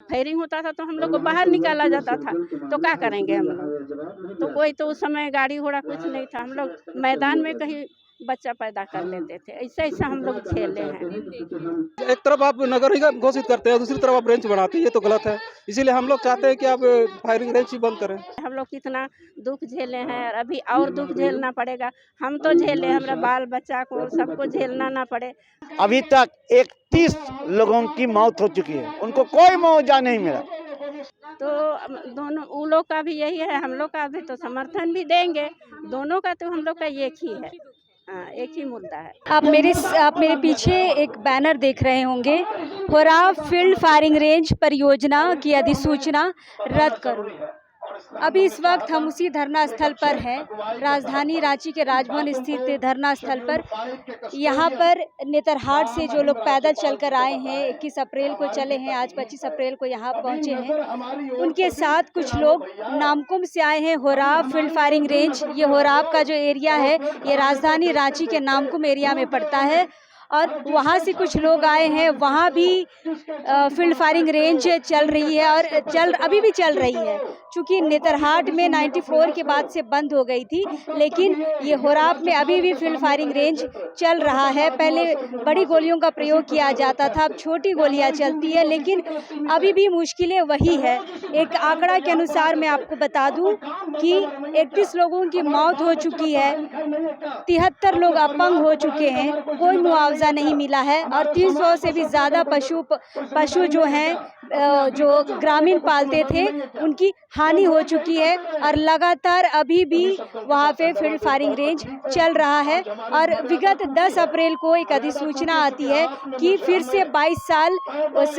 Firing होता था तो हम लोग को बाहर निकाला जाता था, तो क्या करेंगे हम लोग? तो कोई तो उस समय गाड़ी घोड़ा कुछ नहीं था, हम लोग मैदान में कहीं बच्चा पैदा कर लेते थे, ऐसा हम लोग झेले हैं। एक तरफ आप नगर निगम घोषित करते हैं, दूसरी तरफ आप रेंज बढ़ाते हैं, ये तो गलत है। इसीलिए हम लोग चाहते हैं कि आप फायरिंग रेंज ही बंद करें। हम लोग कितना दुख झेले हैं और अभी और दुख झेलना पड़ेगा। हम तो झेले, हमारा बाल बच्चा को सबको झेलना ना पड़े। अभी तक 31 लोगों की मौत हो चुकी है, उनको कोई मुआवजा नहीं मिला। तो दोनों वो लोग का भी यही है, हम लोग का भी तो समर्थन भी देंगे। दोनों का तो हम लोग का एक ही है, हाँ, एक ही मुद्दा है। आप मेरे पीछे एक बैनर देख रहे होंगे, होराव फील्ड फायरिंग रेंज परियोजना की अधिसूचना रद्द करो। अभी इस वक्त हम उसी धरना स्थल पर हैं, राजधानी रांची के राजभवन स्थित धरना स्थल पर। यहाँ पर नेतरहाट से जो लोग पैदल चलकर आए हैं, 21 अप्रैल को चले हैं, आज 25 अप्रैल को यहाँ पहुँचे हैं, उनके साथ कुछ लोग नामकुम से आए हैं। होराव फील्ड फायरिंग रेंज, ये होराव का जो एरिया है ये राजधानी रांची के नामकुम एरिया में पड़ता है और वहाँ से कुछ लोग आए हैं। वहाँ भी फील्ड फायरिंग रेंज चल रही है और अभी भी चल रही है, चूँकि नेतरहाट में 94 के बाद से बंद हो गई थी, लेकिन ये होराव में अभी भी फील्ड फायरिंग रेंज चल रहा है। पहले बड़ी गोलियों का प्रयोग किया जाता था, अब छोटी गोलियां चलती है, लेकिन अभी भी मुश्किलें वही है। एक आंकड़ा के अनुसार मैं आपको बता दूं कि 31 लोगों की मौत हो चुकी है, 73 लोग अपंग हो चुके हैं, कोई मुआवजा नहीं मिला है और 300 से भी ज़्यादा पशु जो हैं जो ग्रामीण पालते थे उनकी हानि हो चुकी है और लगातार अभी भी वहाँ पे फील्ड फायरिंग रेंज चल रहा है। और विगत 10 अप्रैल को एक अधिसूचना आती है कि फिर से 22 साल उस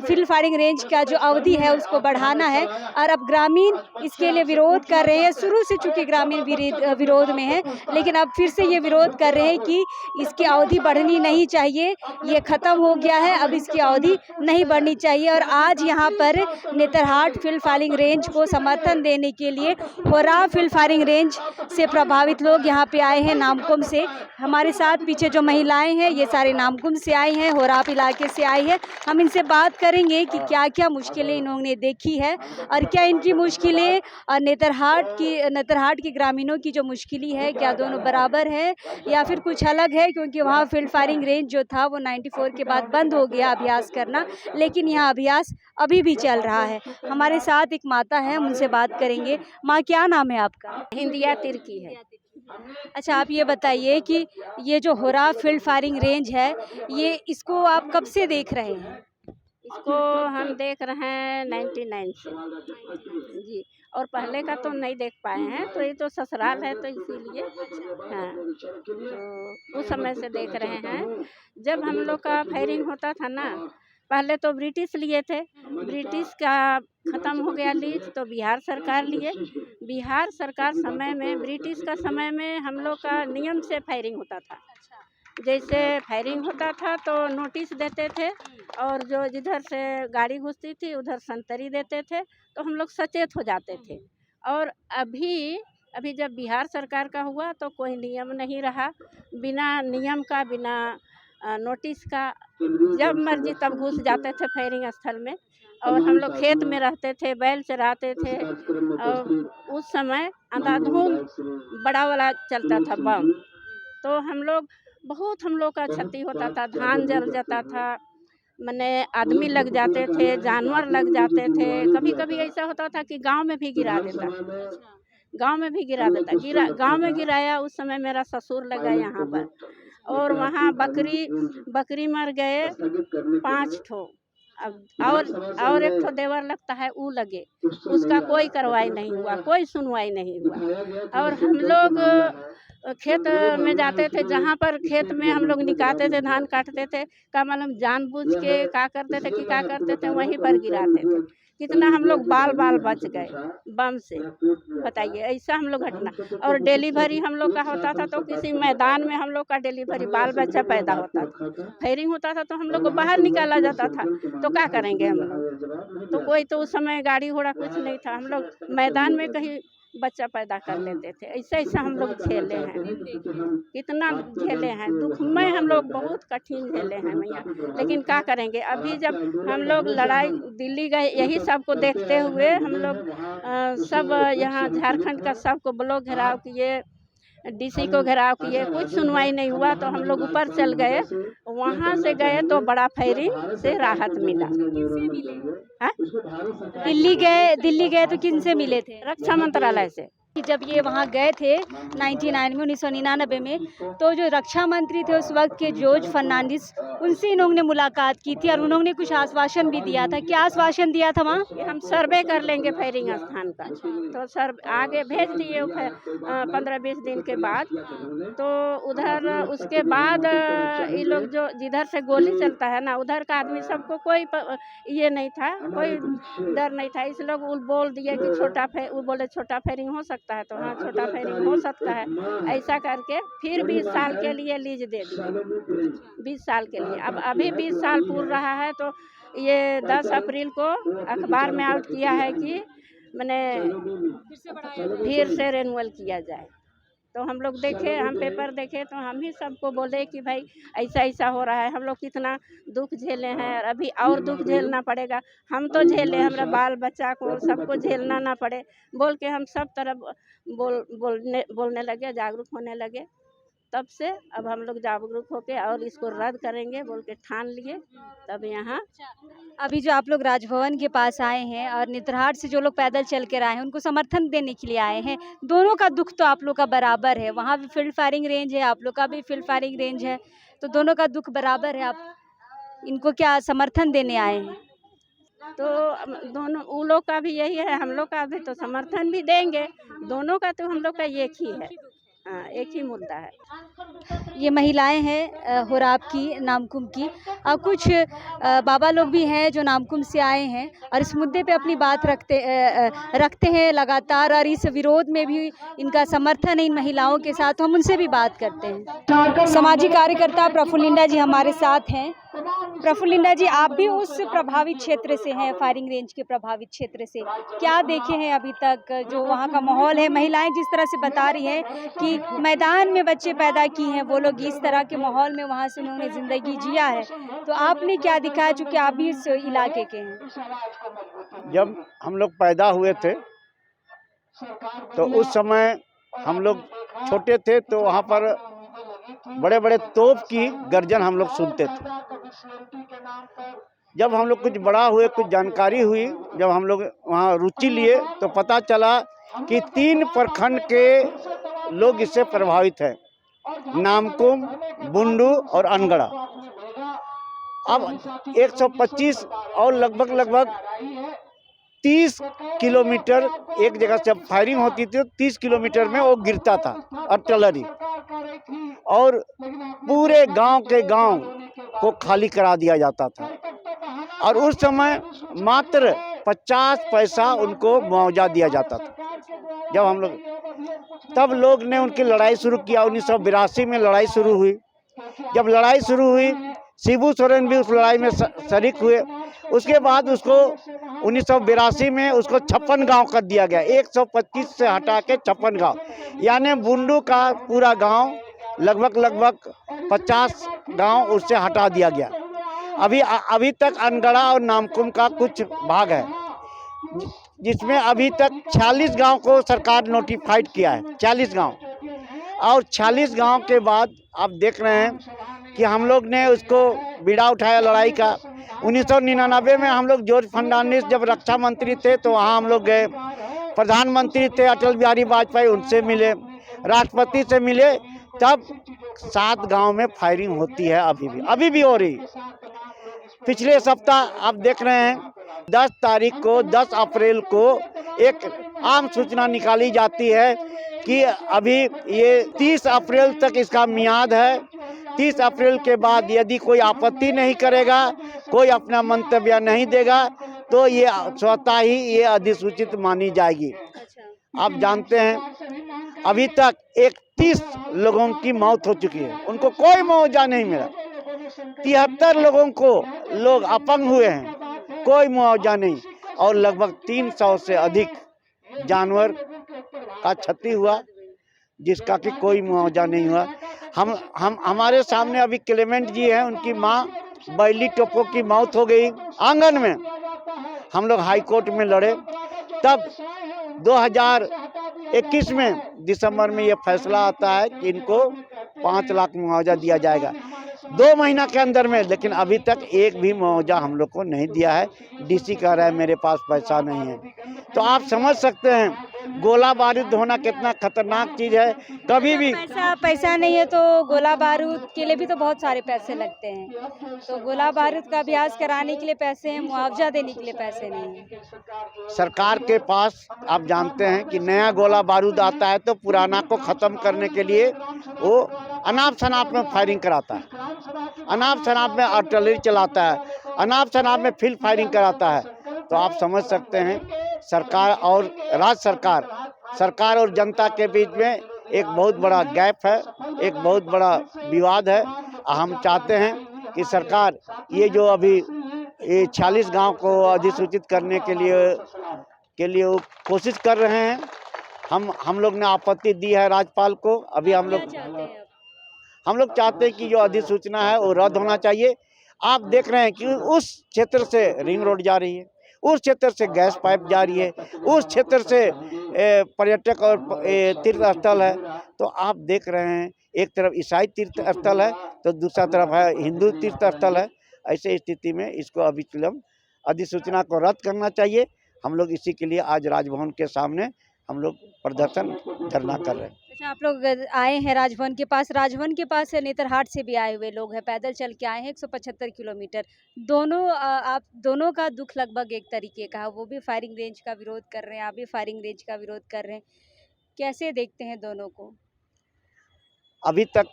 फील्ड फायरिंग रेंज का जो अवधि है उसको बढ़ाना है और अब ग्रामीण इसके लिए विरोध कर रहे हैं। शुरू से चूँकि ग्रामीण विरोध में है, लेकिन अब फिर से ये विरोध कर रहे हैं कि इसकी अवधि बढ़नी नहीं चाहिए, ये ख़त्म हो गया है, अब इसकी अवधि नहीं बढ़नी चाहिए। और आज यहाँ पर नेतरहाट फील्ड फायरिंग रेंज को समर्थन देने के लिए होराव फील्ड फायरिंग रेंज से प्रभावित लोग यहाँ पे आए हैं नामकुम से। हमारे साथ पीछे जो महिलाएं हैं ये सारे नामकुम से आई हैं, होराव इलाके से आई है। हम इनसे बात करेंगे कि क्या क्या मुश्किलें इन्होंने देखी है और क्या इनकी मुश्किलें और नेतरहाट के ग्रामीणों की जो मुश्किलें है क्या दोनों बराबर है या फिर कुछ अलग है, क्योंकि वहाँ फील्ड फायरिंग रेंज जो था वो 94 के बाद बंद हो गया अभ्यास करना, लेकिन यहाँ अभ्यास अभी भी चल रहा है। हमारे साथ एक माता है, हम उनसे बात करेंगे। माँ, क्या नाम है आपका? हिंदिया तिर्की है। अच्छा, आप ये बताइए कि ये जो होराव फील्ड फायरिंग रेंज है ये इसको आप कब से देख रहे हैं? इसको हम देख रहे हैं 99 से जी, और पहले का तो नहीं देख पाए हैं, तो ये तो ससुराल है तो इसीलिए हाँ, तो उस समय से देख रहे हैं। जब हम लोग का फायरिंग होता था ना, पहले तो ब्रिटिश लिए थे, ब्रिटिश का ख़त्म हो गया लीज तो बिहार सरकार लिए। बिहार सरकार समय में, ब्रिटिश का समय में हम लोग का नियम से फायरिंग होता था। जैसे फायरिंग होता था तो नोटिस देते थे और जो जिधर से गाड़ी घुसती थी उधर संतरी देते थे, तो हम लोग सचेत हो जाते थे। और अभी जब बिहार सरकार का हुआ तो कोई नियम नहीं रहा, बिना नियम का, बिना नोटिस का जब मर्जी तब घुस जाते थे फायरिंग स्थल में। और हम लोग खेत में रहते थे, बैल चराते थे और उस समय अंधाधुंध बड़ा वाला चलता था बम, तो हम लोग का क्षति होता था, धान जल जाता था, मने आदमी लग जाते थे, जानवर लग जाते थे। कभी कभी ऐसा होता था कि गांव में भी गिरा देता, गांव में गिराया। उस समय मेरा ससुर लगा यहाँ पर और वहाँ बकरी मर गए 5 ठो। अब और एक ठो देवर लगता है वो लगे, उसका कोई कार्रवाई नहीं हुआ, कोई सुनवाई नहीं हुआ। और हम लोग खेत में जाते थे, जहाँ पर खेत में हम लोग निकालते थे, धान काटते थे, का मालूम जानबूझ के क्या करते थे वहीं पर गिराते थे। कितना हम लोग बाल बच गए बम से, बताइए। ऐसा हम लोग घटना। और डिलीवरी हम लोग का होता था तो किसी मैदान में हम लोग का डिलीवरी, बाल बच्चा पैदा होता था, फायरिंग होता था तो हम लोग को बाहर निकाला जाता था, तो क्या करेंगे हम लोग? तो कोई तो उस समय गाड़ी घोड़ा कुछ नहीं था, हम लोग मैदान में कहीं बच्चा पैदा कर लेते थे। ऐसा ऐसा हम लोग झेले हैं, कितना झेले हैं, दुख में हम लोग बहुत कठिन झेले हैं मैया। लेकिन क्या करेंगे, अभी जब हम लोग लड़ाई दिल्ली गए, यही सबको देखते हुए हम लोग सब यहाँ झारखंड का सबको ब्लॉक घेराव किए, डीसी को घेराव किए, कुछ सुनवाई नहीं हुआ। तो हम लोग ऊपर चल गए, वहाँ से गए तो बड़ा फायरिंग से राहत मिला। हाँ? दिल्ली गए तो किन से मिले थे? रक्षा मंत्रालय से। जब ये वहाँ गए थे 1999 में, तो जो रक्षा मंत्री थे उस वक्त के जॉर्ज फर्नांडिस, उनसे इन्होंने मुलाकात की थी और उन्होंने कुछ आश्वासन भी दिया था। क्या आश्वासन दिया था वहाँ? हम सर्वे कर लेंगे फायरिंग स्थान का। तो सर आगे भेज दिए 15-20 दिन के बाद। तो उधर उसके बाद ये लोग जो जिधर से गोली चलता है ना, उधर का आदमी सबको कोई ये नहीं था, कोई डर नहीं था। इस लोग बोल दिए कि वो बोले छोटा फायरिंग हो सकता है, तो हाँ छोटा फायरिंग हो सकता है। ऐसा करके फिर 20 साल के लिए लीज दे दिए, 20 साल के लिए। अब अभी 20 साल पूर रहा है, तो ये 10 अप्रैल को अखबार में आउट किया है कि मैंने फिर से रेनुअल किया जाए। तो हम लोग देखे, हम पेपर देखे, तो हम ही सबको बोले कि भाई ऐसा ऐसा हो रहा है, हम लोग कितना दुख झेले हैं और अभी और दुख झेलना पड़ेगा। हम तो झेले, हमारा बाल बच्चा को सबको झेलना ना पड़े बोल के हम सब तरफ बोलने लगे, जागरूक होने लगे। तब से अब हम लोग जागरूक होके और इसको रद्द करेंगे बोल के ठान लिए। तब यहाँ अभी जो आप लोग राजभवन के पास आए हैं और नेतरहाट से जो लोग पैदल चल कर आए हैं, उनको समर्थन देने के लिए आए हैं। दोनों का दुख तो आप लोग का बराबर है, वहाँ भी फील्ड फायरिंग रेंज है, आप लोग का भी फील्ड फायरिंग रेंज है, तो दोनों का दुख बराबर है। आप इनको क्या समर्थन देने आए हैं? तो दोनों उन लोग का भी यही है, हम लोग का भी तो समर्थन भी देंगे। दोनों का तो हम लोग का एक ही है, हाँ एक ही मुद्दा है। ये महिलाएं हैं होराब की, नामकुम की, और कुछ बाबा लोग भी हैं जो नामकुम से आए हैं और इस मुद्दे पे अपनी बात रखते हैं लगातार, और इस विरोध में भी इनका समर्थन है इन महिलाओं के साथ। हम उनसे भी बात करते हैं। सामाजिक कार्यकर्ता प्रफुल्लिंदा जी हमारे साथ हैं। प्रफुल्लिंदा जी, आप भी उस प्रभावित क्षेत्र से हैं, फायरिंग रेंज के प्रभावित क्षेत्र से। क्या देखे हैं अभी तक जो वहाँ का माहौल है? महिलाएं जिस तरह से बता रही हैं कि मैदान में बच्चे पैदा किए हैं, वो लोग इस तरह के माहौल में वहाँ से उन्होंने ज़िंदगी जिया है, तो आपने क्या दिखाया चूँकि आप भी इस इलाके के हैं? जब हम लोग पैदा हुए थे तो उस समय हम लोग छोटे थे, तो वहाँ पर बड़े बड़े तोप की गर्जन हम लोग सुनते थे। जब हम लोग कुछ बड़ा हुए, कुछ जानकारी हुई, जब हम लोग वहाँ रुचि लिए, तो पता चला कि 3 प्रखंड के लोग इससे प्रभावित हैं, नामकुम, बुंडू और अनगढ़ा। अब 125 और लगभग 30 किलोमीटर एक जगह से फायरिंग होती थी, 30 किलोमीटर में वो गिरता था आर्टिलरी, और पूरे गांव के गांव को खाली करा दिया जाता था। और उस समय मात्र 50 पैसा उनको मुआवजा दिया जाता था। जब हम लोग, तब लोग ने उनकी लड़ाई शुरू किया। 1982 में लड़ाई शुरू हुई। जब लड़ाई शुरू हुई, शिबू सोरेन भी उस लड़ाई में शरीक हुए। उसके बाद उसको 1982 में उसको 56 गांव कर दिया गया। 125 से हटा के 56 गांव, यानी बुंडू का पूरा गांव लगभग 50 गांव उससे हटा दिया गया। अभी तक अनगढ़ा और नामकुम का कुछ भाग है, जिसमें अभी तक 46 गांव को सरकार नोटिफाइड किया है, 40 गांव। और 46 गांव के बाद आप देख रहे हैं कि हम लोग ने उसको बीड़ा उठाया लड़ाई का। 1999 में हम लोग जॉर्ज फर्नांडिस जब रक्षा मंत्री थे, तो वहाँ हम लोग गए। प्रधानमंत्री थे अटल बिहारी वाजपेयी, उनसे मिले, राष्ट्रपति से मिले। तब 7 गांव में फायरिंग होती है, अभी भी हो रही। पिछले सप्ताह आप देख रहे हैं 10 अप्रैल को एक आम सूचना निकाली जाती है कि अभी ये 30 अप्रैल तक इसका मियाद है। 30 अप्रैल के बाद यदि कोई आपत्ति नहीं करेगा, कोई अपना मंतव्य नहीं देगा, तो ये स्वतः ही ये अधिसूचित मानी जाएगी। आप जानते हैं अभी तक 31 लोगों की मौत हो चुकी है, उनको कोई मुआवजा नहीं मिला। 73 लोगों को लोग अपंग हुए हैं, कोई मुआवजा नहीं। और लगभग 300 से अधिक जानवर का क्षति हुआ, जिसका कि कोई मुआवजा नहीं हुआ। हम हमारे सामने अभी क्लेमेंट जी हैं, उनकी माँ बैली टोपो की मौत हो गई आंगन में। हम लोग हाई कोर्ट में लड़े, तब 2021 में दिसंबर में ये फैसला आता है कि इनको 5 लाख मुआवजा दिया जाएगा 2 महीना के अंदर में, लेकिन अभी तक एक भी मुआवजा हम लोग को नहीं दिया है। डीसी कह रहा है मेरे पास पैसा नहीं है। तो आप समझ सकते हैं गोला बारूद होना कितना खतरनाक चीज़ है। कभी भी पैसा नहीं है तो गोला बारूद के लिए भी तो बहुत सारे पैसे लगते हैं, तो गोला बारूद का अभ्यास कराने के लिए पैसे हैं, मुआवजा देने के लिए पैसे नहीं है। सरकार के पास आप जानते हैं कि नया गोला बारूद आता है तो पुराना को ख़त्म करने के लिए वो अनाप शनाप में फायरिंग कराता है, अनाप शनाप में आर्टिलरी चलाता है, अनाप शनाप में फील्ड फायरिंग कराता है। तो आप समझ सकते हैं सरकार और राज्य सरकार और जनता के बीच में एक बहुत बड़ा गैप है, एक बहुत बड़ा विवाद है। हम चाहते हैं कि सरकार ये जो अभी ये 46 गांव को अधिसूचित करने के लिए वो कोशिश कर रहे हैं। हम लोग ने आपत्ति दी है राज्यपाल को। अभी हम लोग चाहते हैं कि जो अधिसूचना है वो रद्द होना चाहिए। आप देख रहे हैं कि उस क्षेत्र से रिंग रोड जा रही है, उस क्षेत्र से गैस पाइप जा रही है, उस क्षेत्र से पर्यटक और तीर्थ स्थल है। तो आप देख रहे हैं एक तरफ ईसाई तीर्थ स्थल है तो दूसरा तरफ है हिंदू तीर्थ स्थल है। ऐसे स्थिति में इसको अभिलंब अधिसूचना को रद्द करना चाहिए। हम लोग इसी के लिए आज राजभवन के सामने हम लोग प्रदर्शन धरना कर रहे हैं। अच्छा, आप लोग आए हैं राजभवन के पास से नेतरहाट से भी आए हुए लोग हैं, पैदल चल के आए हैं 175 किलोमीटर। आप दोनों का दुख लगभग एक तरीके का है, वो भी फायरिंग रेंज का विरोध कर रहे हैं, आप भी फायरिंग रेंज का विरोध कर रहे हैं। कैसे देखते हैं दोनों को? अभी तक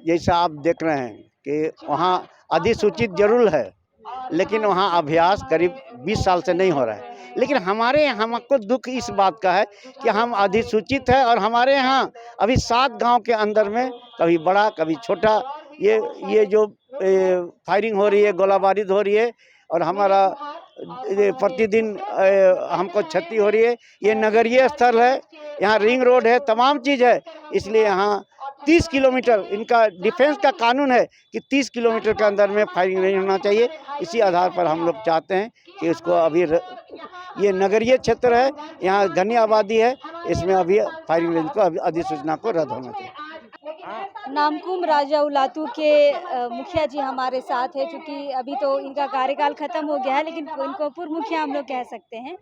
जैसा आप देख रहे हैं कि वहाँ अधिसूचित जरूर है, लेकिन वहाँ अभ्यास करीब 20 साल से नहीं हो रहा है। लेकिन हमारे यहाँ हमको दुख इस बात का है कि हम अधिसूचित है और हमारे यहाँ अभी 7 गांव के अंदर में कभी बड़ा कभी छोटा ये जो फायरिंग हो रही है, गोलाबारी हो रही है और हमारा प्रतिदिन हमको क्षति हो रही है। ये नगरीय स्थल है, यहाँ रिंग रोड है, तमाम चीज़ है। इसलिए यहाँ 30 किलोमीटर इनका डिफेंस का कानून है कि 30 किलोमीटर के अंदर में फायरिंग नहीं होना चाहिए। इसी आधार पर हम लोग चाहते हैं कि उसको अभी ये नगरीय क्षेत्र है, यहाँ घनी आबादी है, इसमें अभी फायरिंग रेंज को अभी अधिसूचना को रद्द होना चाहिए। नामकुम राजा उलातू के मुखिया जी हमारे साथ है, क्योंकि अभी तो इनका कार्यकाल खत्म हो गया है, लेकिन इनको पूर्व मुखिया हम लोग कह सकते हैं।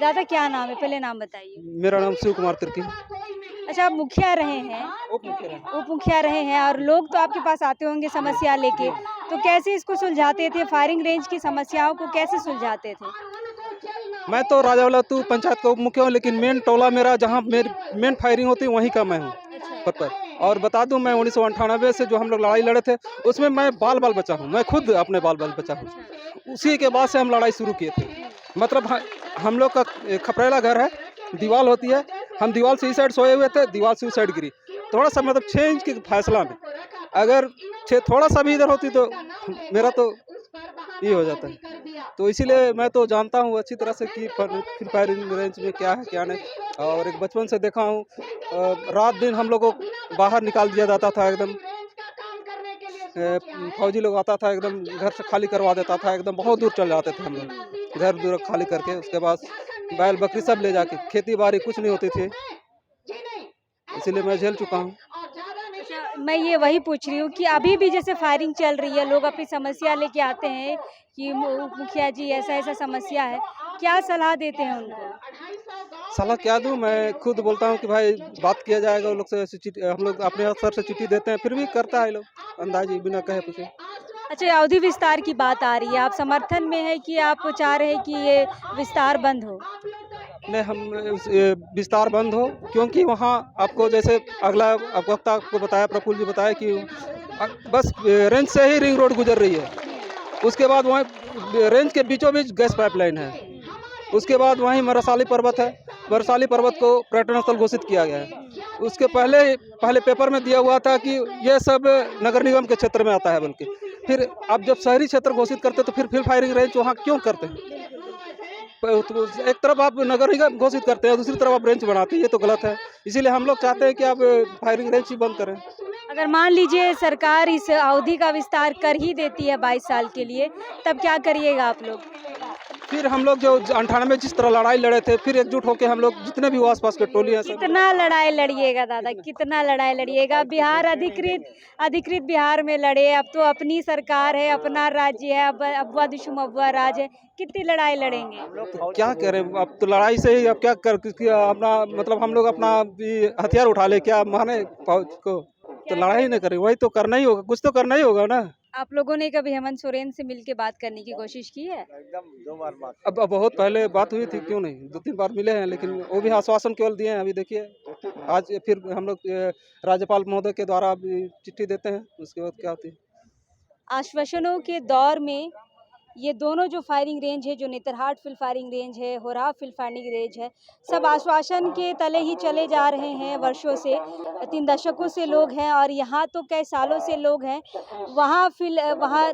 दादा क्या नाम है, पहले नाम बताइए। मेरा नाम शिव कुमार तिर्की। अच्छा, आप मुखिया रहे हैं, उप मुखिया रहे हैं, और लोग तो आपके पास आते होंगे समस्या लेके, तो कैसे इसको सुलझाते थे? फायरिंग रेंज की समस्याओं को कैसे सुलझाते थे? मैं तो राजा उलातू पंचायत का उप मुखिया हूँ, लेकिन मेन टोला मेरा जहाँ मेन फायरिंग होती है वहीं का मैं हूँ पर। और बता दूं, मैं 1998 से जो हम लोग लड़ाई लड़े थे उसमें मैं बाल बचा हूँ, मैं खुद अपने बाल बचा हूँ। उसी के बाद से हम लड़ाई शुरू किए थे। मतलब हम लोग का खपरेला घर है, दीवार होती है, हम दीवार से इस साइड सोए हुए थे, दीवार से उस साइड गिरी। थोड़ा सा मतलब 6 इंच के फैसला में अगर थोड़ा सा भी इधर होती तो मेरा तो ये हो जाता है। तो इसीलिए मैं तो जानता हूँ अच्छी तरह से कि फ्री फायरिंग रेंज में क्या है क्या नहीं। और एक बचपन से देखा हूँ, रात दिन हम लोगों को बाहर निकाल दिया जाता था, एकदम फौजी लोग आता था, एकदम घर से खाली करवा देता था, एकदम बहुत दूर चल जाते थे हम लोग, घर दूर खाली करके उसके बाद बैल बकरी सब ले जाके, खेती बाड़ी कुछ नहीं होती थी। इसीलिए मैं झेल चुका हूँ। मैं ये वही पूछ रही हूँ कि अभी भी जैसे फायरिंग चल रही है, लोग अपनी समस्या लेके आते हैं कि मुखिया जी ऐसा समस्या है, क्या सलाह देते हैं उनको? सलाह क्या दूँ, मैं खुद बोलता हूँ कि भाई बात किया जाएगा। वो लोग से हम लोग अपने स्तर से चिट्ठी देते हैं, फिर भी करता है लोग अंदाजी बिना कहे पूछे। अच्छा, अवधि विस्तार की बात आ रही है, आप समर्थन में है कि आप चाह रहे हैं कि ये विस्तार बंद हो? नहीं, हम विस्तार बंद हो, क्योंकि वहाँ आपको जैसे अगला वक्ता आपको बताया, प्रफुल्ल जी बताया कि बस रेंज से ही रिंग रोड गुजर रही है। उसके बाद वहाँ रेंज के बीचों बीच गैस पाइपलाइन है। उसके बाद वहीं मरसाली पर्वत है, मरसाली पर्वत को पर्यटन स्थल घोषित किया गया है। उसके पहले पेपर में दिया हुआ था कि ये सब नगर निगम के क्षेत्र में आता है, बल्कि फिर अब जब शहरी क्षेत्र घोषित करते तो फिर फायरिंग रेंज वहाँ क्यों करते हैं? तो एक तरफ आप नगर निगम घोषित करते हैं, दूसरी तरफ आप रेंज बनाते हैं, ये तो गलत है। इसीलिए हम लोग चाहते हैं कि आप फायरिंग रेंज ही बंद करें। अगर मान लीजिए सरकार इस अवधि का विस्तार कर ही देती है 22 साल के लिए, तब क्या करिएगा आप लोग? फिर हम लोग जो 98 जिस तरह लड़ाई लड़े थे, फिर एकजुट होकर हम लोग जितने भी आस पास के टोली हैं सब। कितना लड़ाई लड़िएगा दादा, कितना लड़ाई लड़िएगा? बिहार अधिकृत बिहार में लड़े, अब तो अपनी सरकार है, अपना राज्य है, अब अब्बा दुशुम अब्बा राज है, कितनी लड़ाई लड़ेंगे? तो क्या करें, अब तो लड़ाई से ही अब क्या कर अपना मतलब हम लोग अपना हथियार उठा ले, क्या माने को? तो लड़ाई नहीं करें, वही तो करना ही होगा, कुछ तो करना ही होगा ना। आप लोगों ने कभी हेमंत सोरेन से मिलके बात करने की कोशिश की है? एकदम 2 बार बात। अब बहुत पहले बात हुई थी, क्यों नहीं, 2-3 बार मिले हैं, लेकिन वो भी आश्वासन केवल दिए हैं। अभी देखिए आज फिर हम लोग राज्यपाल महोदय के द्वारा अभी चिट्ठी देते हैं, उसके बाद क्या होती है। आश्वासनों के दौर में ये दोनों जो फायरिंग रेंज है, जो नेतरहाट फील्ड फायरिंग रेंज है, होराव फील्ड फायरिंग रेंज है, सब आश्वासन के तले ही चले जा रहे हैं। वर्षों से 3 दशकों से लोग हैं और यहाँ तो कई सालों से लोग हैं। वहाँ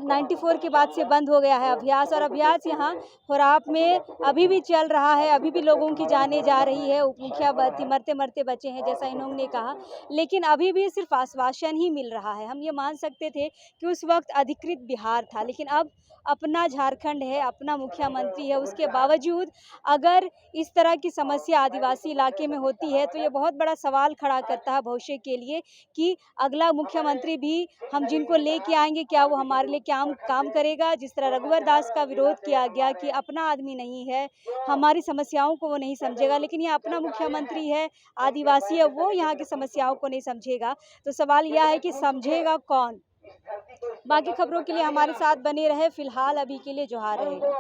94 के बाद से बंद हो गया है अभ्यास, और अभ्यास यहाँ होराव में अभी भी चल रहा है, अभी भी लोगों की जानें जा रही है। उप मुखिया मरते मरते बचे हैं, जैसा इन्होंने कहा, लेकिन अभी भी सिर्फ आश्वासन ही मिल रहा है। हम ये मान सकते थे कि उस वक्त अधिकृत बिहार था, लेकिन अब अपना झारखंड है, अपना मुख्यमंत्री है, उसके बावजूद अगर इस तरह की समस्या आदिवासी इलाके में होती है तो ये बहुत बड़ा सवाल खड़ा करता है भविष्य के लिए कि अगला मुख्यमंत्री भी हम जिनको लेके आएंगे, क्या वो हमारे लिए क्या काम करेगा। जिस तरह रघुवर दास का विरोध किया गया कि अपना आदमी नहीं है, हमारी समस्याओं को वो नहीं समझेगा, लेकिन ये अपना मुख्यमंत्री है, आदिवासी है, वो यहाँ की समस्याओं को नहीं समझेगा। तो सवाल यह है कि समझेगा कौन? बाकी खबरों के लिए हमारे साथ बने रहे। फिलहाल अभी के लिए जोहार रहेगा।